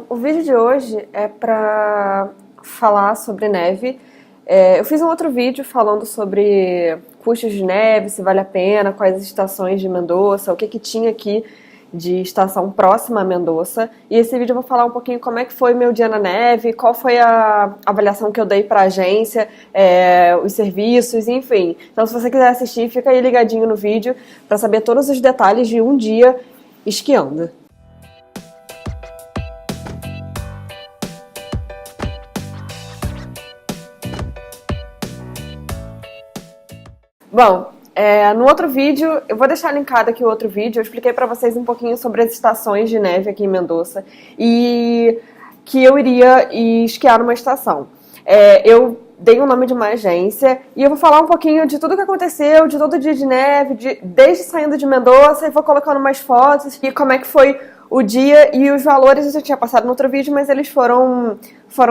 O vídeo de hoje é para falar sobre neve. Eu fiz um outro vídeo falando sobre custos de neve, se vale a pena, quais as estações de Mendoza, o que tinha aqui de estação próxima a Mendoza. E esse vídeo eu vou falar um pouquinho como é que foi meu dia na neve, qual foi a avaliação que eu dei para a agência, os serviços, enfim. Então, se você quiser assistir, fica aí ligadinho no vídeo para saber todos os detalhes de um dia esquiando. Bom, no outro vídeo, eu vou deixar linkado aqui o outro vídeo, eu expliquei pra vocês um pouquinho sobre as estações de neve aqui em Mendoza e que eu iria esquiar numa estação. Eu dei o nome de uma agência e eu vou falar um pouquinho de tudo que aconteceu, de todo o dia de neve, desde saindo de Mendoza, e vou colocando mais fotos e como é que foi o dia e os valores. Eu já tinha passado no outro vídeo, mas eles foram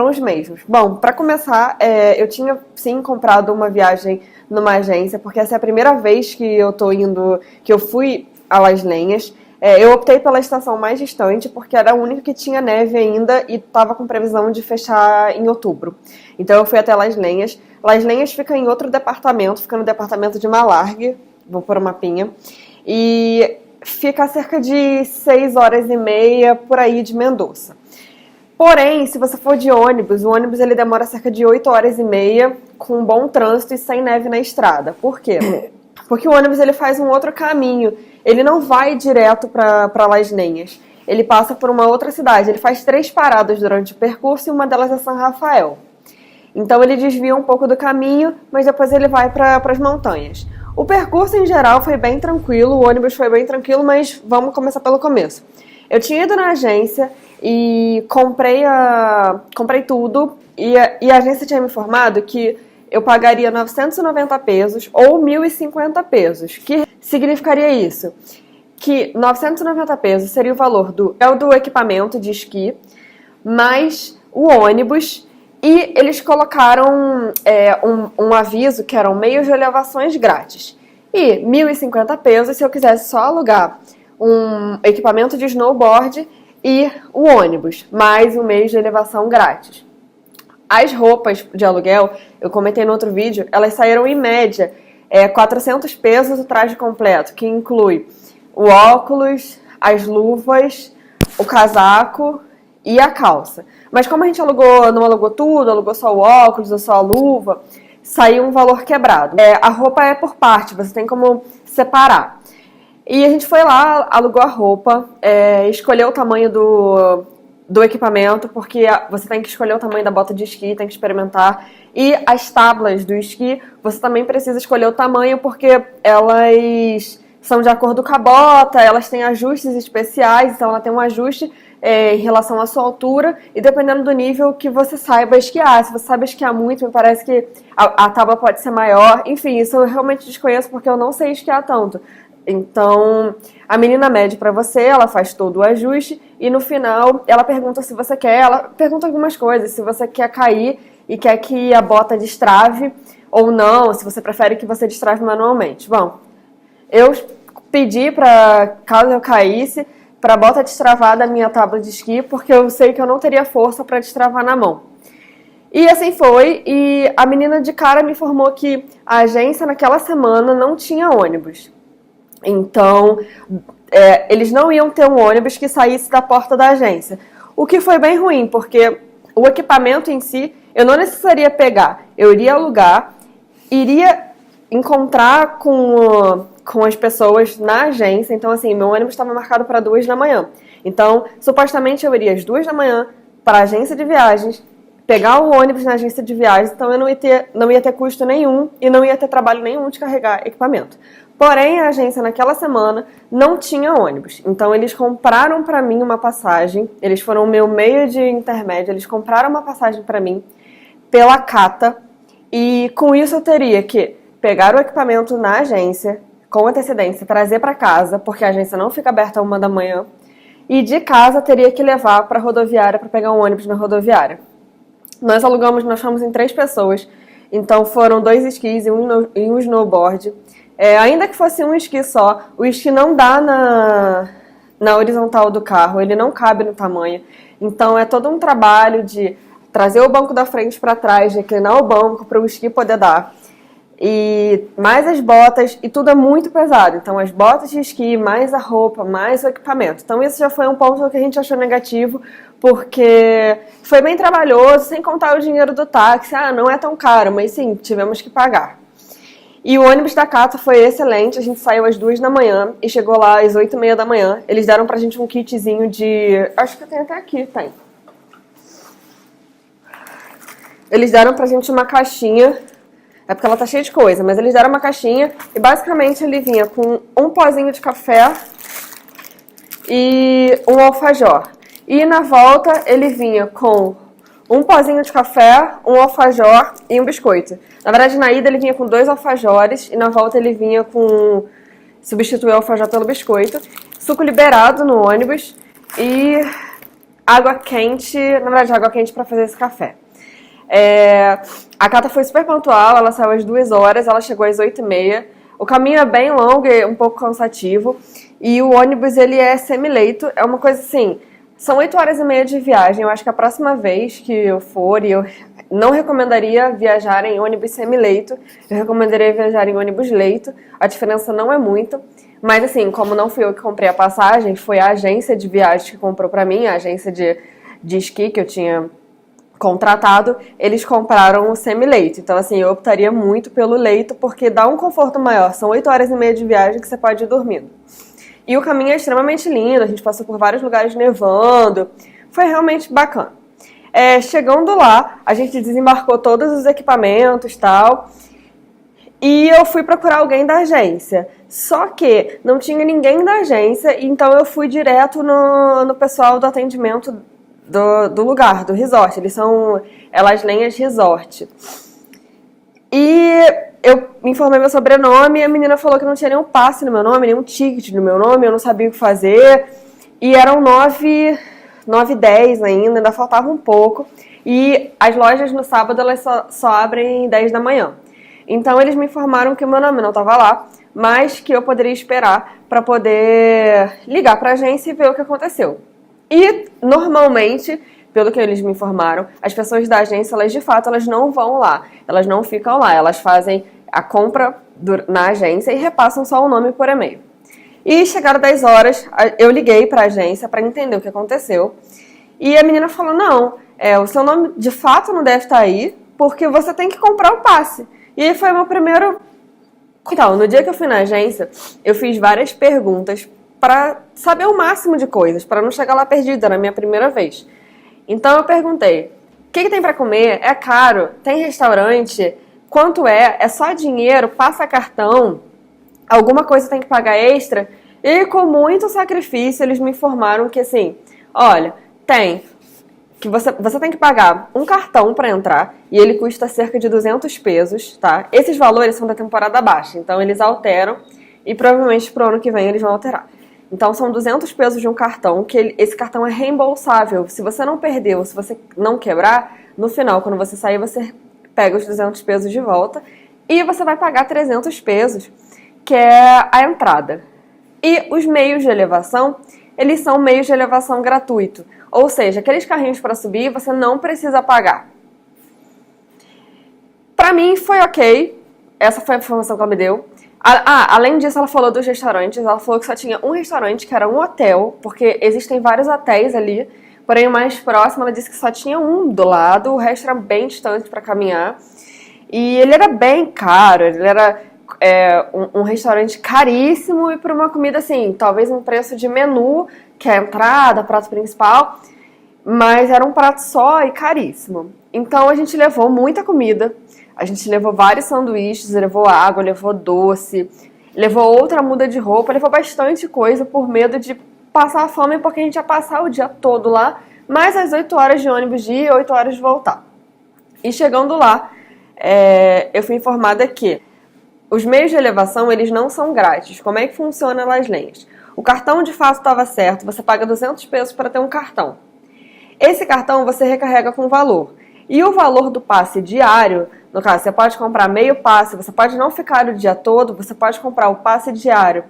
os mesmos. Bom, para começar, eu tinha sim comprado uma viagem numa agência, porque essa é a primeira vez que eu fui a Las Lenhas. Eu optei pela estação mais distante, porque era a única que tinha neve ainda e estava com previsão de fechar em outubro. Então eu fui até Las Lenhas. Las Lenhas fica em outro departamento, fica no departamento de Malargüe, vou pôr o mapinha, e fica a cerca de 6 horas e meia por aí de Mendoza. Porém, se você for de ônibus, o ônibus ele demora cerca de 8 horas e meia, com um bom trânsito e sem neve na estrada. Por quê? Porque o ônibus ele faz um outro caminho. Ele não vai direto para Las Lenhas. Ele passa por uma outra cidade. Ele faz 3 paradas durante o percurso e uma delas é São Rafael. Então ele desvia um pouco do caminho, mas depois ele vai para as montanhas. O percurso em geral foi bem tranquilo, o ônibus foi bem tranquilo, mas vamos começar pelo começo. Eu tinha ido na agência e comprei tudo e a agência tinha me informado que eu pagaria 990 pesos ou 1.050 pesos. Que significaria isso? Que 990 pesos seria o valor do equipamento de esqui, mais o ônibus, e eles colocaram um aviso que eram meios de elevações grátis. E 1.050 pesos se eu quisesse só alugar um equipamento de snowboard e o ônibus, mais um meio de elevação grátis. As roupas de aluguel, eu comentei no outro vídeo, elas saíram em média 400 pesos o traje completo, que inclui o óculos, as luvas, o casaco e a calça. Mas como a gente não alugou tudo, alugou só o óculos ou só a luva, saiu um valor quebrado. A roupa é por parte, você tem como separar. E a gente foi lá, alugou a roupa, escolheu o tamanho do equipamento, porque você tem que escolher o tamanho da bota de esqui, tem que experimentar. E as tábuas do esqui, você também precisa escolher o tamanho, porque elas são de acordo com a bota, elas têm ajustes especiais, então ela tem um ajuste em relação à sua altura, e dependendo do nível que você saiba esquiar. Se você sabe esquiar muito, me parece que a tábua pode ser maior. Enfim, isso eu realmente desconheço, porque eu não sei esquiar tanto. Então, a menina mede pra você, ela faz todo o ajuste e no final ela pergunta se você quer, ela pergunta algumas coisas, se você quer cair e quer que a bota destrave ou não, se você prefere que você destrave manualmente. Bom, eu pedi pra, caso eu caísse, pra bota destravar da minha tábua de esqui, porque eu sei que eu não teria força pra destravar na mão. E assim foi, e a menina de cara me informou que a agência naquela semana não tinha ônibus. Então, eles não iam ter um ônibus que saísse da porta da agência. O que foi bem ruim, porque o equipamento em si, eu não necessitaria pegar. Eu iria alugar, iria encontrar com as pessoas na agência. Então, assim, meu ônibus estava marcado para 2 da manhã. Então, supostamente eu iria às 2 da manhã para a agência de viagens, pegar o ônibus na agência de viagens, então eu não ia ter custo nenhum e não ia ter trabalho nenhum de carregar equipamento. Porém, a agência naquela semana não tinha ônibus. Então, eles compraram para mim uma passagem. Eles foram o meu meio de intermédio. Eles compraram uma passagem para mim pela Cata. E com isso eu teria que pegar o equipamento na agência, com antecedência, trazer para casa, porque a agência não fica aberta a 1 da manhã. E de casa teria que levar para a rodoviária para pegar um ônibus na rodoviária. Nós fomos em 3 pessoas. Então, foram 2 esquis e um snowboard. Ainda que fosse um esqui só, o esqui não dá na horizontal do carro, ele não cabe no tamanho. Então é todo um trabalho de trazer o banco da frente para trás, de inclinar o banco para o esqui poder dar. E mais as botas, e tudo é muito pesado. Então as botas de esqui, mais a roupa, mais o equipamento. Então isso já foi um ponto que a gente achou negativo, porque foi bem trabalhoso, sem contar o dinheiro do táxi. Não é tão caro, mas sim, tivemos que pagar. E o ônibus da Cata foi excelente, a gente saiu às 2 da manhã e chegou lá às 8h30 da manhã. Eles deram pra gente um kitzinho de... acho que tem até aqui, tem. Eles deram pra gente uma caixinha, é porque ela tá cheia de coisa, mas eles deram uma caixinha e basicamente ele vinha com um pozinho de café e um alfajor. E na volta ele vinha com um pozinho de café, um alfajor e um biscoito. Na verdade, na ida ele vinha com 2 alfajores e na volta ele vinha com... substituiu o alfajor pelo biscoito. Suco liberado no ônibus e água quente, na verdade água quente para fazer esse café. A Cata foi super pontual, ela saiu às 2 horas, ela chegou às 8h30. O caminho é bem longo e um pouco cansativo. E o ônibus, ele é semi-leito, é uma coisa assim, são 8h30 de viagem. Eu acho que a próxima vez que eu for, eu não recomendaria viajar em ônibus semi-leito, eu recomendaria viajar em ônibus leito, a diferença não é muito. Mas assim, como não fui eu que comprei a passagem, foi a agência de viagem que comprou pra mim, a agência de esqui que eu tinha contratado, eles compraram o semi-leito. Então, assim, eu optaria muito pelo leito, porque dá um conforto maior. São 8h30 de viagem que você pode ir dormindo. E o caminho é extremamente lindo, a gente passou por vários lugares nevando, foi realmente bacana. Chegando lá, a gente desembarcou todos os equipamentos e tal, e eu fui procurar alguém da agência. Só que não tinha ninguém da agência, então eu fui direto no pessoal do atendimento do lugar, do resort. Eles são Las Lenhas Resort. E eu me informei meu sobrenome e a menina falou que não tinha nenhum passe no meu nome, nenhum ticket no meu nome, eu não sabia o que fazer. E eram 9h10 ainda faltava um pouco. E as lojas no sábado elas só abrem 10 da manhã. Então eles me informaram que o meu nome não estava lá, mas que eu poderia esperar para poder ligar para a agência e ver o que aconteceu. E, normalmente, pelo que eles me informaram, as pessoas da agência, elas de fato, elas não vão lá. Elas não ficam lá. Elas fazem a compra na agência e repassam só o nome por e-mail. E chegaram 10 horas, eu liguei para a agência para entender o que aconteceu. E a menina falou, não, o seu nome de fato não deve estar aí, porque você tem que comprar o passe. E aí foi o meu primeiro... Então, no dia que eu fui na agência, eu fiz várias perguntas para saber o máximo de coisas, para não chegar lá perdida, na minha primeira vez. Então eu perguntei, o que tem para comer? É caro? Tem restaurante? Quanto é? É só dinheiro? Passa cartão? Alguma coisa tem que pagar extra? E com muito sacrifício eles me informaram que assim, olha, que você tem que pagar um cartão para entrar e ele custa cerca de 200 pesos, tá? Esses valores são da temporada baixa, então eles alteram e provavelmente pro ano que vem eles vão alterar. Então, são 200 pesos de um cartão, que esse cartão é reembolsável. Se você não perdeu, se você não quebrar, no final, quando você sair, você pega os 200 pesos de volta e você vai pagar 300 pesos, que é a entrada. E os meios de elevação, eles são meios de elevação gratuito. Ou seja, aqueles carrinhos para subir, você não precisa pagar. Pra mim, foi ok. Essa foi a informação que ela me deu. Além disso, ela falou dos restaurantes. Ela falou que só tinha um restaurante, que era um hotel, porque existem vários hotéis ali, porém o mais próximo, ela disse que só tinha um do lado, o resto era bem distante para caminhar. E ele era bem caro, ele era um restaurante caríssimo e por uma comida assim, talvez um preço de menu, que é a entrada, prato principal, mas era um prato só e caríssimo. Então a gente levou muita comida. A gente levou vários sanduíches, levou água, levou doce, levou outra muda de roupa, levou bastante coisa por medo de passar fome, porque a gente ia passar o dia todo lá, mais as 8 horas de ônibus de ir e 8 horas de voltar. E chegando lá, eu fui informada que os meios de elevação, eles não são grátis. Como é que funciona Las Lenhas? O cartão de fato estava certo, você paga 200 pesos para ter um cartão. Esse cartão você recarrega com valor. E o valor do passe diário, no caso, você pode comprar meio passe, você pode não ficar o dia todo, você pode comprar o passe diário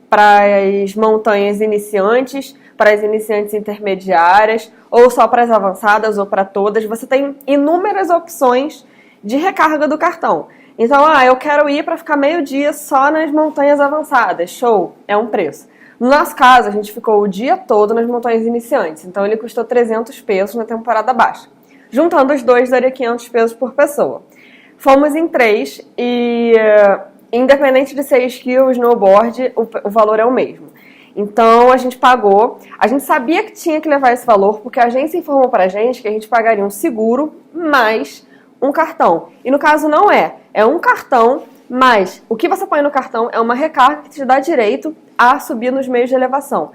para as montanhas iniciantes, para as iniciantes intermediárias, ou só para as avançadas, ou para todas. Você tem inúmeras opções de recarga do cartão. Então, eu quero ir para ficar meio dia só nas montanhas avançadas. Show, é um preço. No nosso caso, a gente ficou o dia todo nas montanhas iniciantes, então ele custou 300 pesos na temporada baixa. Juntando os dois, daria 500 pesos por pessoa. Fomos em 3 e, independente de ser esqui ou snowboard, o valor é o mesmo. Então, a gente pagou. A gente sabia que tinha que levar esse valor, porque a agência informou pra gente que a gente pagaria um seguro mais um cartão. E no caso não é. É um cartão, mas o que você põe no cartão é uma recarga que te dá direito a subir nos meios de elevação.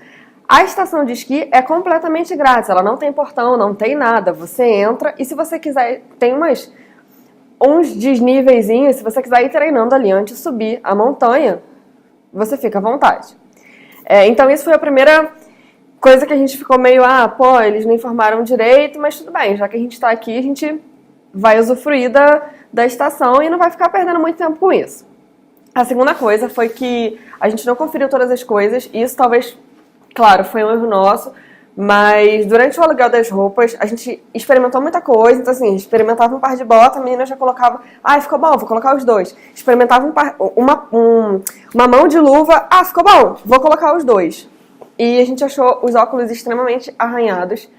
A estação de esqui é completamente grátis, ela não tem portão, não tem nada. Você entra e se você quiser, tem uns desníveis, se você quiser ir treinando ali antes de subir a montanha, você fica à vontade. Então isso foi a primeira coisa que a gente ficou meio, eles não informaram direito, mas tudo bem, já que a gente está aqui, a gente vai usufruir da estação e não vai ficar perdendo muito tempo com isso. A segunda coisa foi que a gente não conferiu todas as coisas, e isso talvez, claro, foi um erro nosso, mas durante o aluguel das roupas, a gente experimentou muita coisa, então assim, experimentava um par de botas, a menina já colocava, ficou bom, vou colocar os dois. Experimentava uma mão de luva, ficou bom, vou colocar os dois. E a gente achou os óculos extremamente arranhados,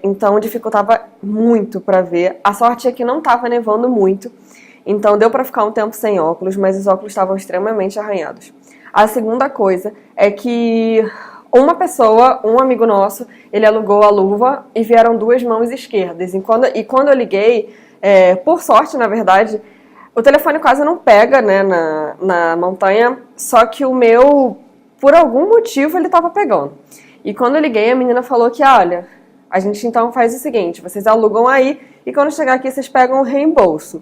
então dificultava muito para ver. A sorte é que não estava nevando muito, então deu para ficar um tempo sem óculos, mas os óculos estavam extremamente arranhados. A segunda coisa é que uma pessoa, um amigo nosso, ele alugou a luva e vieram 2 mãos esquerdas. E quando eu liguei, por sorte, na verdade, o telefone quase não pega, né, na montanha, só que o meu, por algum motivo, ele estava pegando. E quando eu liguei, a menina falou que, olha, a gente então faz o seguinte, vocês alugam aí e quando chegar aqui vocês pegam o reembolso.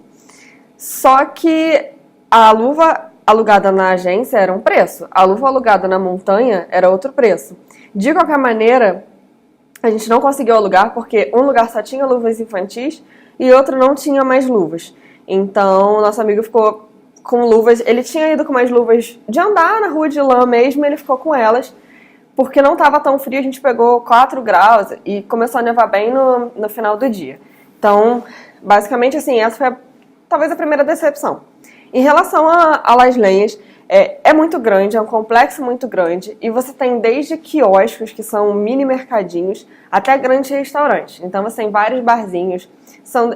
Só que a luva alugada na agência era um preço, a luva alugada na montanha era outro preço. De qualquer maneira, a gente não conseguiu alugar porque um lugar só tinha luvas infantis e outro não tinha mais luvas. Então, nosso amigo ficou com luvas, ele tinha ido com mais luvas de andar na rua de lã mesmo, ele ficou com elas, porque não estava tão frio, a gente pegou 4 graus e começou a nevar bem no final do dia. Então, basicamente assim, essa foi talvez a primeira decepção. Em relação a Las Lenhas, é muito grande, é um complexo muito grande, e você tem desde quiosques, que são mini mercadinhos, até grandes restaurantes. Então você tem vários barzinhos, são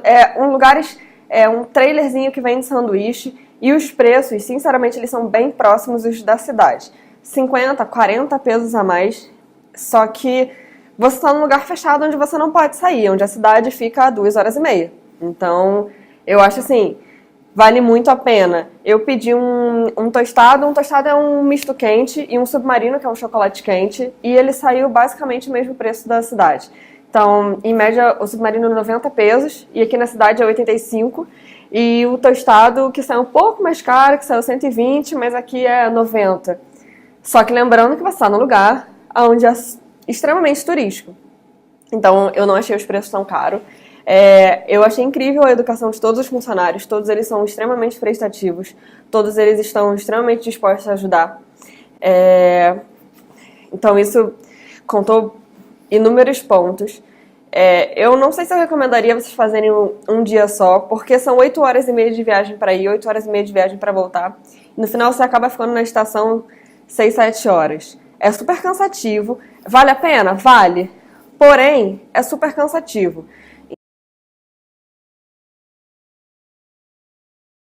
um trailerzinho que vende sanduíche, e os preços, sinceramente, eles são bem próximos dos da cidade. 50, 40 pesos a mais, só que você está num lugar fechado onde você não pode sair, onde a cidade fica a 2h30. Então, eu acho assim, vale muito a pena. Eu pedi um tostado é um misto quente, e um submarino, que é um chocolate quente, e ele saiu basicamente o mesmo preço da cidade. Então, em média, o submarino é 90 pesos, e aqui na cidade é 85, e o tostado, que saiu um pouco mais caro, que saiu 120, mas aqui é 90. Só que lembrando que você está num lugar onde é extremamente turístico. Então, eu não achei os preços tão caros. Eu achei incrível a educação de todos os funcionários, todos eles são extremamente prestativos, todos eles estão extremamente dispostos a ajudar. Então isso contou inúmeros pontos. Eu não sei se eu recomendaria vocês fazerem um dia só, porque são 8h30 de viagem para ir, 8h30 de viagem para voltar. No final você acaba ficando na estação 6, 7 horas. É super cansativo. Vale a pena? Vale. Porém, é super cansativo.